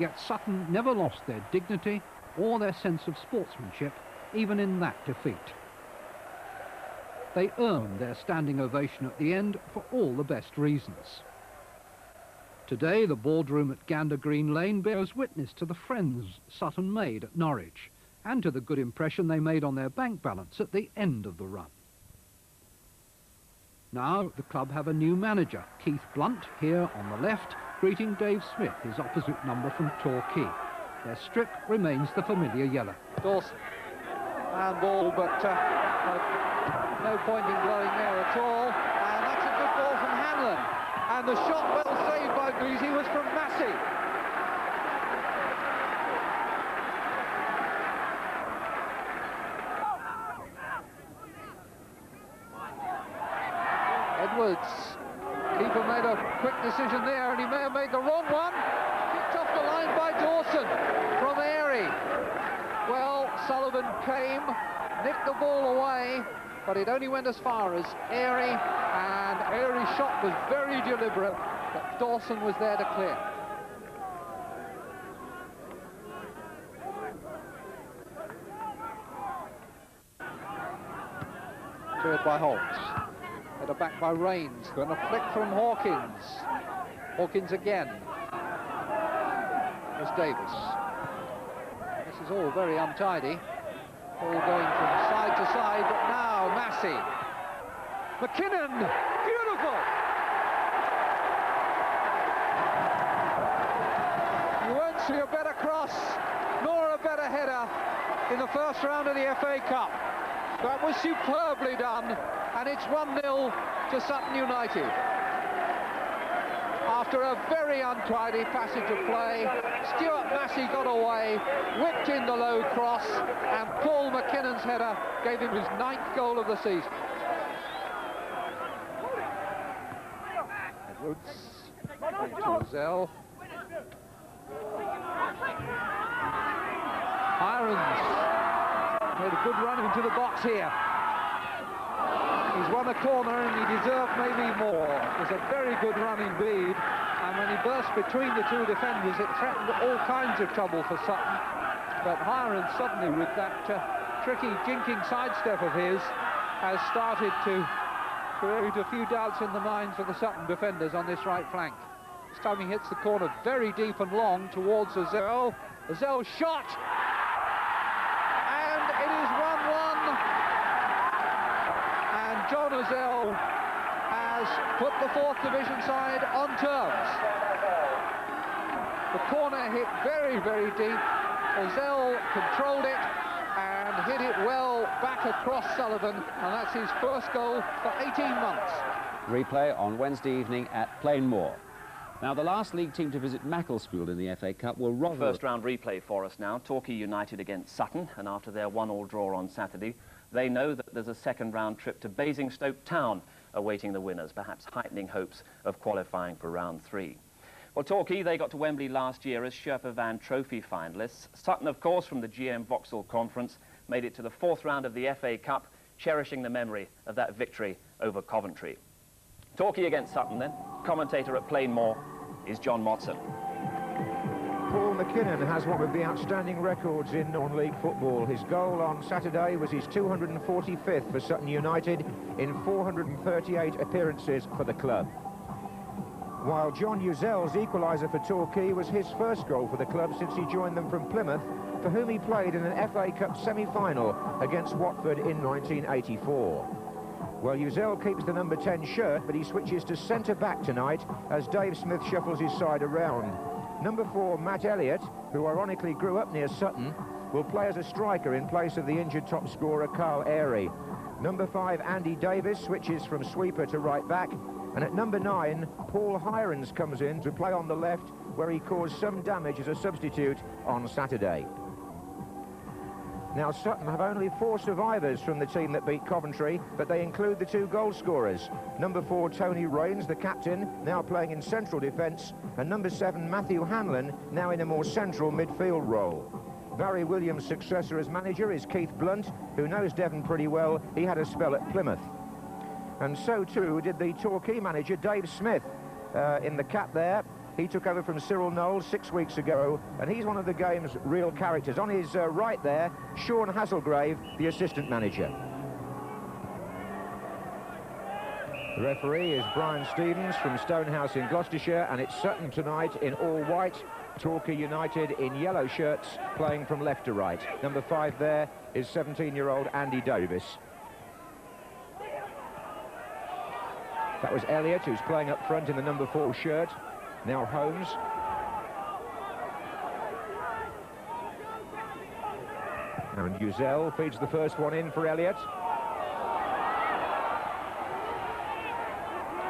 Yet Sutton never lost their dignity or their sense of sportsmanship, even in that defeat. They earned their standing ovation at the end for all the best reasons. Today, the boardroom at Gander Green Lane bears witness to the friends Sutton made at Norwich and to the good impression they made on their bank balance at the end of the run. Now, the club have a new manager, Keith Blunt, here on the left, greeting Dave Smith, his opposite number from Torquay. Their strip remains the familiar yellow. Dawson, handball, but no point in blowing there at all. And that's a good ball from Hanlon. And the shot well saved by Greasy was from Massey. Edwards, keeper made a quick decision there, and he may have made the wrong one. Kicked off the line by Dawson from Airy. Well, Sullivan came, nicked the ball away, but it only went as far as Airy, and Airy's shot was very deliberate, but Dawson was there to clear. Cleared by Holmes. Header back by Rains, and a flick from Hawkins. Hawkins again. There's Davis. This is all very untidy. All going from side to side, but now Massey. McKinnon, beautiful! You won't see a better cross, nor a better header in the first round of the FA Cup. That was superbly done, and it's 1-0 to Sutton United. After a very untidy passage of play, Stuart Massey got away, whipped in the low cross, and Paul McKinnon's header gave him his 9th goal of the season. Edwards, to Zell. Irons made a good run into the box here. He's won a corner and he deserved maybe more. It was a very good run indeed, and when he burst between the two defenders, it threatened all kinds of trouble for Sutton. But Hirons suddenly, with that tricky jinking sidestep of his, has started to create a few doubts in the minds of the Sutton defenders on this right flank. This time he hits the corner very deep and long towards Azell. Azell's shot! And it is 1-1. And John Azell has put the 4th Division side on terms. The corner hit very, very deep. Azell controlled it and hit it well back across Sullivan, and that's his first goal for 18 months. Replay on Wednesday evening at Plainmoor. Now, the last league team to visit Macclesfield in the FA Cup will Rotherham. First round replay for us now. Torquay United against Sutton, and after their 1-1 draw on Saturday, they know that there's a second round trip to Basingstoke Town awaiting the winners, perhaps heightening hopes of qualifying for round 3. Well, Torquay, they got to Wembley last year as Sherpa Van Trophy finalists. Sutton, of course, from the GM Vauxhall Conference, made it to the 4th round of the FA Cup, cherishing the memory of that victory over Coventry. Torquay against Sutton, then. Commentator at Plainmoor is John Motson. Paul McKinnon has one of the outstanding records in non-league football. His goal on Saturday was his 245th for Sutton United in 438 appearances for the club. While John Uzell's equaliser for Torquay was his first goal for the club since he joined them from Plymouth, for whom he played in an FA Cup semi-final against Watford in 1984. Well, Uzell keeps the number 10 shirt, but he switches to centre-back tonight as Dave Smith shuffles his side around. Number 4, Matt Elliott, who ironically grew up near Sutton, will play as a striker in place of the injured top scorer Carl Airy. Number 5, Andy Davis, switches from sweeper to right back. And at number 9, Paul Hirons comes in to play on the left, where he caused some damage as a substitute on Saturday. Now, Sutton have only 4 survivors from the team that beat Coventry, but they include the 2 goal scorers. Number 4, Tony Rains, the captain, now playing in central defence, and number 7, Matthew Hanlon, now in a more central midfield role. Barry Williams' successor as manager is Keith Blunt, who knows Devon pretty well. He had a spell at Plymouth. And so too did the Torquay manager Dave Smith in the cap there. He took over from Cyril Knowles 6 weeks ago, and he's one of the game's real characters. On his right there, Sean Hasselgrave, the assistant manager. The referee is Brian Stevens from Stonehouse in Gloucestershire, and it's Sutton tonight in all white, Torquay United in yellow shirts, playing from left to right. Number 5 there is 17-year-old Andy Davis. That was Elliott, who's playing up front in the number 4 shirt. Now Holmes. And Uzel feeds the first one in for Elliott.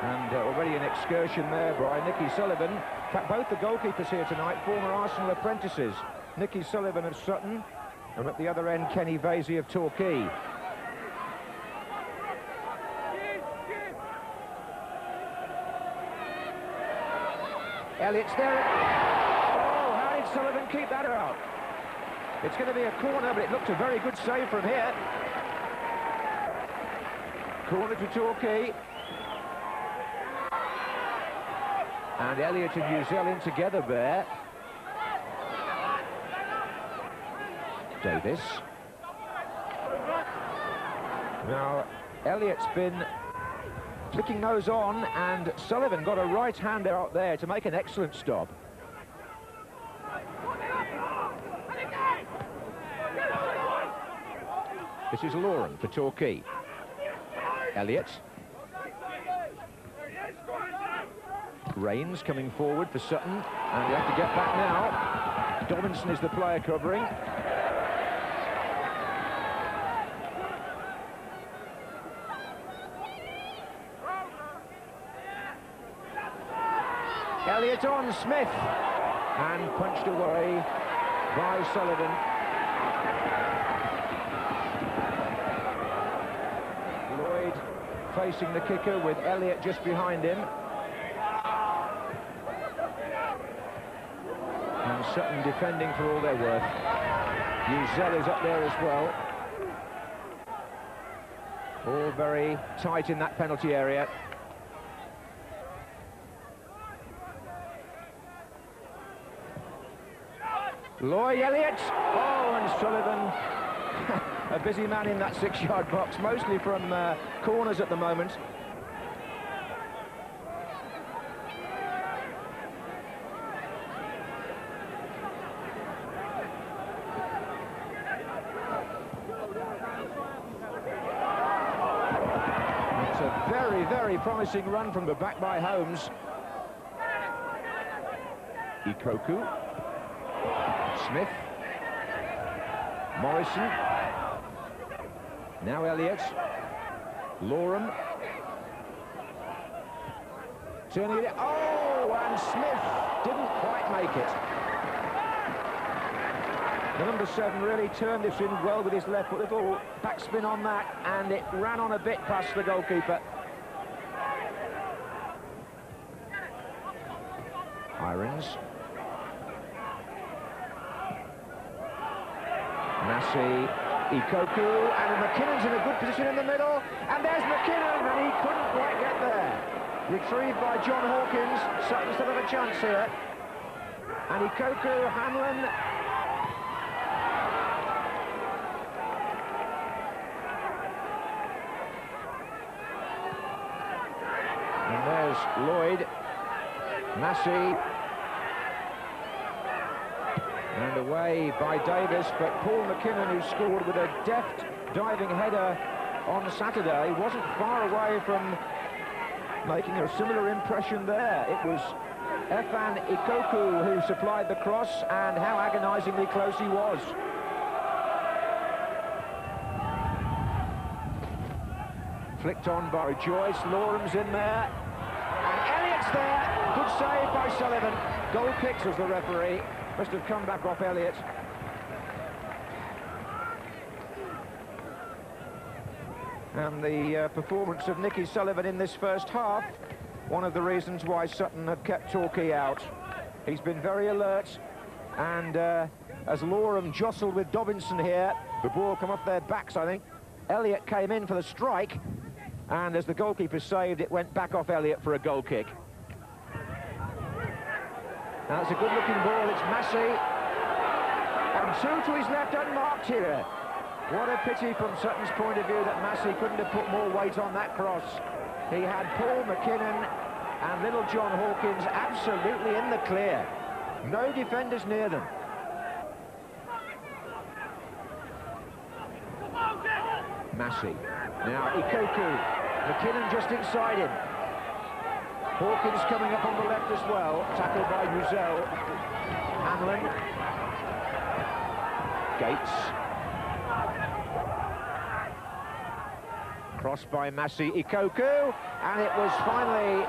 And already an excursion there by Nicky Sullivan. In fact, both the goalkeepers here tonight, former Arsenal apprentices. Nicky Sullivan of Sutton, and at the other end, Kenny Vasey of Torquay. Elliott's there. Oh, how did Sullivan keep that out? It's going to be a corner, but it looked a very good save from here. Corner to Torquay. And Elliott and Uzel in together there. Davis. Now, Elliott's been flicking those on, and Sullivan got a right hand out there to make an excellent stop. This is Loren for Torquay. Elliott. Rains coming forward for Sutton, and they have to get back now. Dobinson is the player covering. Elliott on Smith, and punched away by Sullivan. Lloyd facing the kicker with Elliott just behind him. And Sutton defending for all they're worth. Uzel is up there as well. All very tight in that penalty area. Lloyd, Elliott. Oh, and Sullivan. A busy man in that 6-yard box, mostly from corners at the moment. It's a very, very promising run from the back by Holmes. Ikoku. Smith. Morrison. Now Elliott. Loren. Turning it. Oh, and Smith didn't quite make it. The number 7 really turned this in well with his left foot. Little backspin on that, and it ran on a bit past the goalkeeper. Irons. Massey, Ikoku, and McKinnon's in a good position in the middle, and there's McKinnon, and he couldn't quite get there. Retrieved by John Hawkins. Sutton still have a chance here. And Ikoku, Hanlon. And there's Lloyd, Massey. And away by Davis, but Paul McKinnon, who scored with a deft diving header on Saturday, wasn't far away from making a similar impression there. It was Efan Ikoku who supplied the cross, and how agonisingly close he was. Flicked on by Joyce, Loren's in there, and Elliott's there. Good save by Sullivan. Goal kicks as the referee. Must have come back off Elliott. And the performance of Nicky Sullivan in this first half, one of the reasons why Sutton have kept Torquay out. He's been very alert, and as Loren jostled with Dobinson here, the ball come off their backs, I think. Elliott came in for the strike, and as the goalkeeper saved, it went back off Elliott for a goal kick. That's a good-looking ball. It's Massey. And two to his left, unmarked here. What a pity from Sutton's point of view that Massey couldn't have put more weight on that cross. He had Paul McKinnon and little John Hawkins absolutely in the clear. No defenders near them. Massey. Now Ikoku. McKinnon just inside him. Hawkins coming up on the left as well. Tackled by Ruzel. Hanlon. Gates. Cross by Massey. Ikoku. And it was finally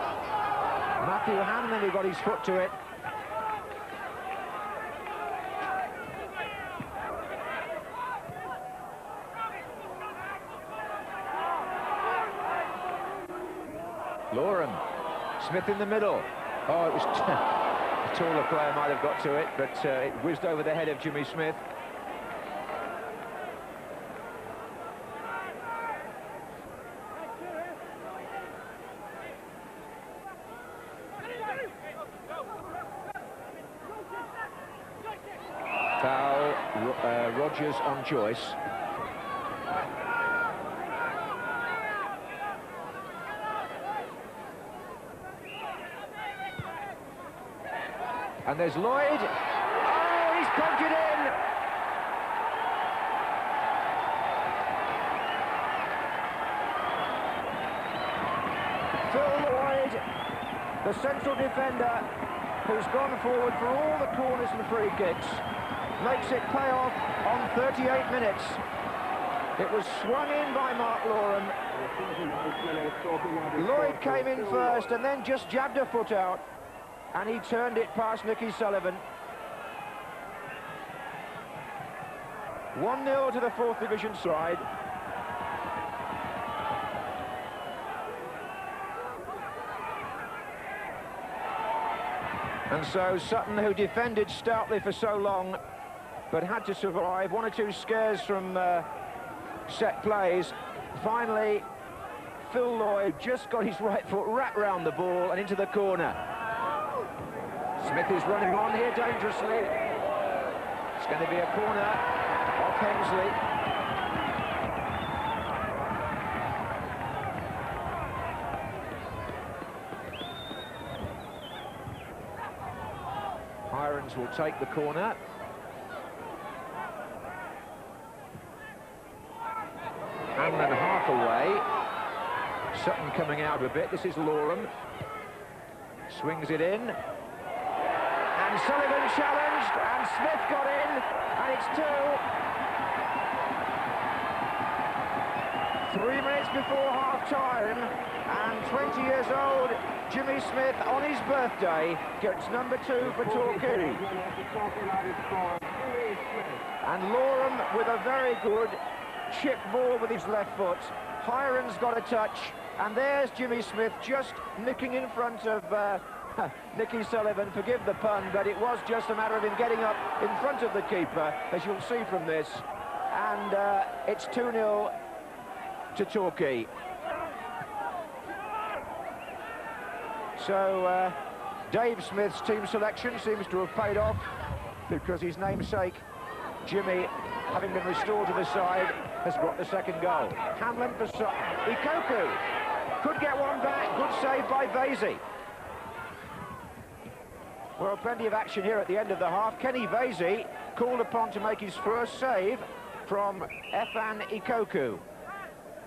Matthew Hanlon who got his foot to it. Loram. Smith in the middle. Oh, it was a taller player might have got to it, but it whizzed over the head of Jimmy Smith. Foul, Rogers on Joyce. And there's Lloyd. Oh, he's pumped it in. Phil Lloyd, the central defender, who's gone forward for all the corners and free kicks, makes it pay off on 38 minutes. It was swung in by Mark Loram. Lloyd came in first and then just jabbed a foot out. And he turned it past Nicky Sullivan. 1-0 to the 4th Division side. And so Sutton, who defended stoutly for so long, but had to survive, one or two scares from set plays. Finally, Phil Lloyd just got his right foot wrapped round the ball and into the corner. Smith is running on here dangerously. It's going to be a corner off Hensley. Hirons will take the corner. Hanlon half away. Sutton coming out a bit. This is Loram. Swings it in. And Sullivan challenged, and Smith got in, and it's 2. 3 minutes before half-time, and 20 years old, Jimmy Smith, on his birthday, gets number 2 for Torquay. And Loram with a very good chip ball with his left foot. Hiron's got a touch, and there's Jimmy Smith just nicking in front of Nicky Sullivan. Forgive the pun, but it was just a matter of him getting up in front of the keeper, as you'll see from this. And it's 2-0 to Torquay. So Dave Smith's team selection seems to have paid off, because his namesake, Jimmy, having been restored to the side, has got the second goal. Hanlon for Sutton. Ikoku could get one back. Good save by Vasey. Well, plenty of action here at the end of the half. Kenny Vasey called upon to make his first save from Efan Ikoku.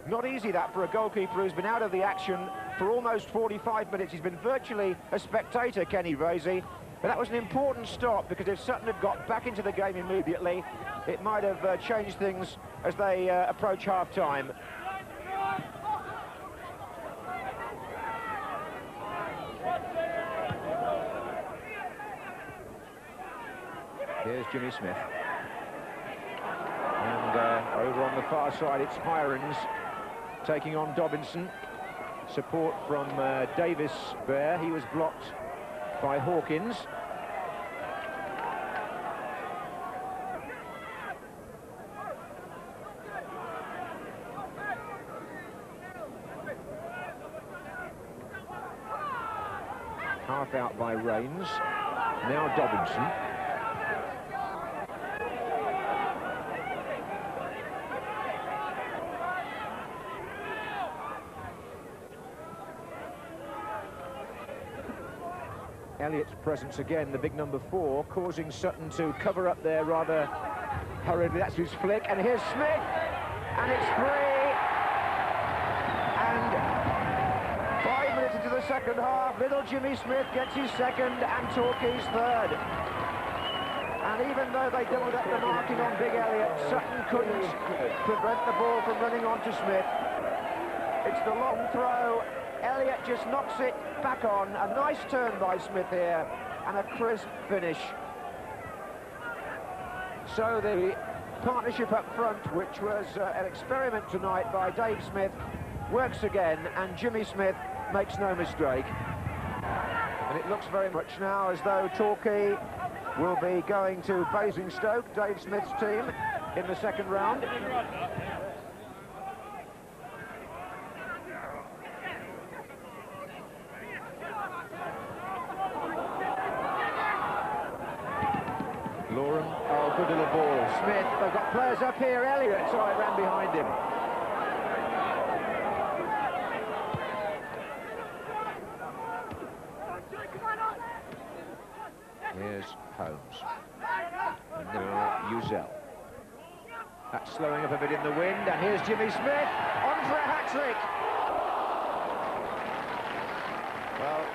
Not easy that for a goalkeeper who's been out of the action for almost 45 minutes. He's been virtually a spectator, Kenny Vasey. But that was an important stop, because if Sutton had got back into the game immediately, it might have changed things as they approach half-time. Here's Jimmy Smith. And over on the far side, it's Hirons taking on Dobinson. Support from Davis there. He was blocked by Hawkins. Half out by Rains. Now Dobinson. Elliott's presence again, the big number 4, causing Sutton to cover up there rather hurriedly. That's his flick, and here's Smith, and it's free. And 5 minutes into the second half, little Jimmy Smith gets his second and Torquay's third. And even though they doubled up the marking on Big Elliott, Sutton couldn't prevent the ball from running on to Smith. It's the long throw. Elliott just knocks it back on. A nice turn by Smith here, and a crisp finish. So the partnership up front, which was an experiment tonight by Dave Smith, works again, and Jimmy Smith makes no mistake. And it looks very much now as though Torquay will be going to Basingstoke, Dave Smith's team, in the second round. Loram, oh, good little ball. Smith, they've got players up here. Elliott, so I ran behind him. Here's Holmes. And now Uzel. That's slowing up a bit in the wind, and here's Jimmy Smith on for a hat-trick. Well,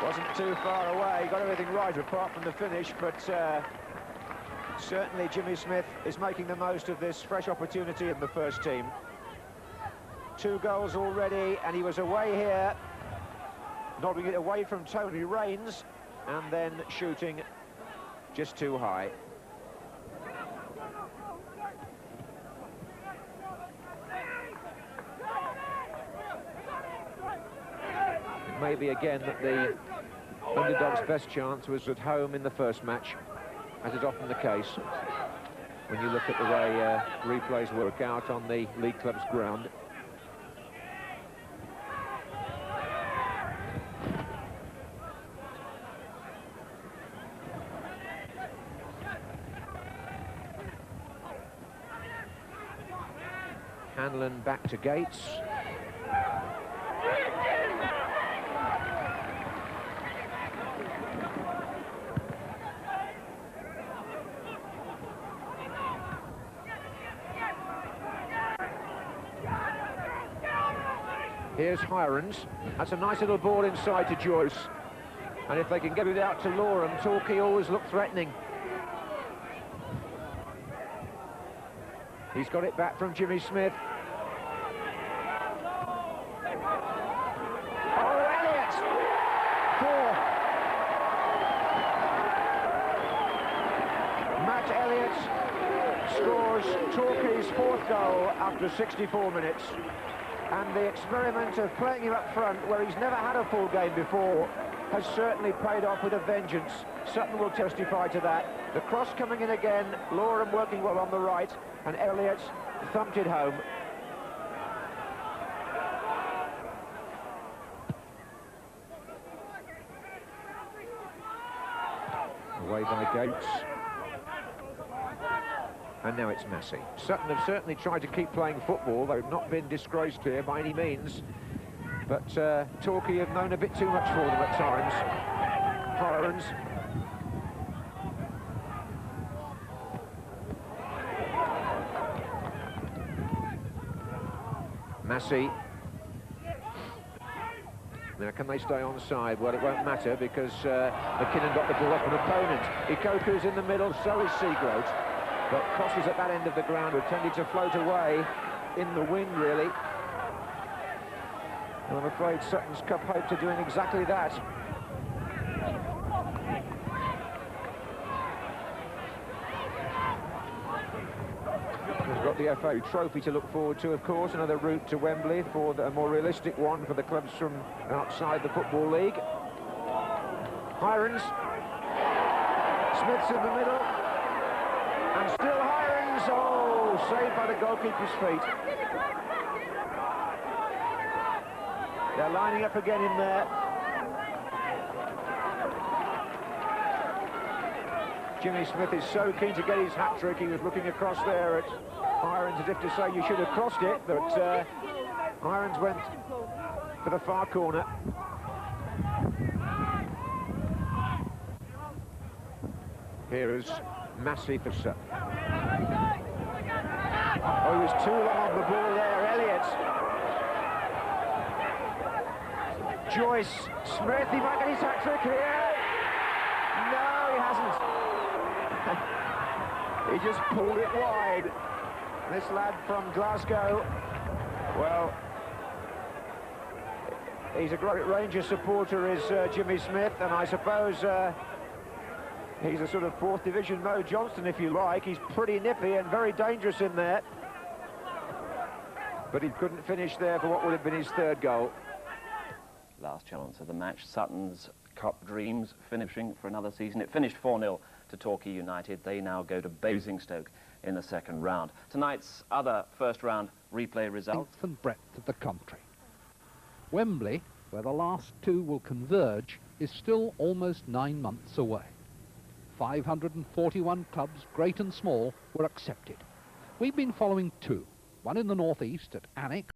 wasn't too far away, got everything right apart from the finish, but certainly Jimmy Smith is making the most of this fresh opportunity in the first team. 2 goals already, and he was away here, nodding it away from Tony Raines, and then shooting just too high. It may be again that the underdog's best chance was at home in the first match, as is often the case when you look at the way replays work out on the league club's ground. Hanlon back to Gates. Here's Hirons. That's a nice little ball inside to Joyce. And if they can get it out to Loram, Torquay always look threatening. He's got it back from Jimmy Smith. Oh, Elliott! 4. Matt Elliott scores Torquay's 4th goal after 64 minutes. And the experiment of playing him up front, where he's never had a full game before, has certainly paid off with a vengeance. Sutton will testify to that. The cross coming in again, Loram working well on the right, and Elliott thumped it home. Away by Gates. And now it's Massey. Sutton have certainly tried to keep playing football. They've not been disgraced here by any means. But Torquay have known a bit too much for them at times. Hirons. Massey. Now, can they stay on side? Well, it won't matter because McKinnon got the ball off an opponent. Ikoku's in the middle, so is Seagroat. But crosses at that end of the ground were tended to float away in the wind, really. And I'm afraid Sutton's Cup hopes are doing exactly that. They've got the FA Trophy to look forward to, of course, another route to Wembley for a more realistic one for the clubs from outside the Football League. Hirons. Smith's in the middle. And still Hirons. Oh, saved by the goalkeeper's feet. They're lining up again in there. Jimmy Smith is so keen to get his hat-trick. He was looking across there at Irons as if to say you should have crossed it, but Irons went for the far corner. Here is Massey for Sutton. Oh, he was too long on the ball there, Elliott. Joyce, Smith, he might get his hat-trick here. No, he hasn't. He just pulled it wide. This lad from Glasgow, well, he's a great Rangers supporter, is Jimmy Smith, and I suppose he's a sort of 4th division Mo Johnston, if you like. He's pretty nippy and very dangerous in there. But he couldn't finish there for what would have been his 3rd goal. Last chance of the match, Sutton's Cup dreams finishing for another season. It finished 4-0 to Torquay United. They now go to Basingstoke in the 2nd round. Tonight's other first-round replay results. Length and breadth of the country. Wembley, where the last 2 will converge, is still almost 9 months away. 541 clubs, great and small, were accepted. We've been following 2, one in the northeast at Alnwick,